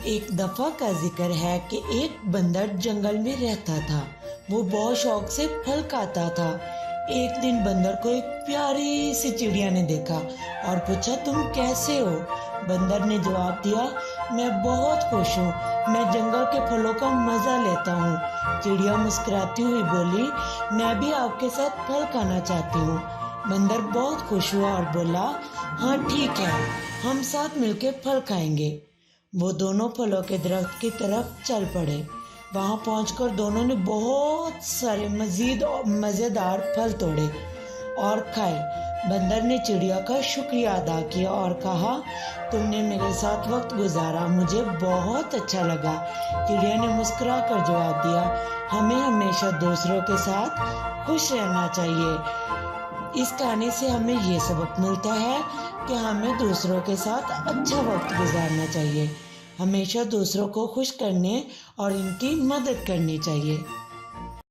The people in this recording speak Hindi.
एक दफ़ा का जिक्र है कि एक बंदर जंगल में रहता था। वो बहुत शौक से फल खाता था। एक दिन बंदर को एक प्यारी सी चिड़िया ने देखा और पूछा, तुम कैसे हो? बंदर ने जवाब दिया, मैं बहुत खुश हूँ, मैं जंगल के फलों का मज़ा लेता हूँ। चिड़िया मुस्कुराती हुई बोली, मैं भी आपके साथ फल खाना चाहती हूँ। बंदर बहुत खुश हुआ और बोला, हाँ ठीक है, हम साथ मिलकर फल खाएंगे। वो दोनों फलों के दरख्त की तरफ चल पड़े। वहां पहुंचकर दोनों ने बहुत सारे मज़ीद और मज़ेदार फल तोड़े और खाए। बंदर ने चिड़िया का शुक्रिया अदा किया और कहा, तुमने मेरे साथ वक्त गुजारा, मुझे बहुत अच्छा लगा। चिड़िया ने मुस्कुरा कर जवाब दिया, हमें हमेशा दूसरों के साथ खुश रहना चाहिए। इस कहानी से हमें ये सबक मिलता है कि हमें दूसरों के साथ अच्छा वक्त गुजारना चाहिए। हमेशा दूसरों को खुश करने और इनकी मदद करनी चाहिए।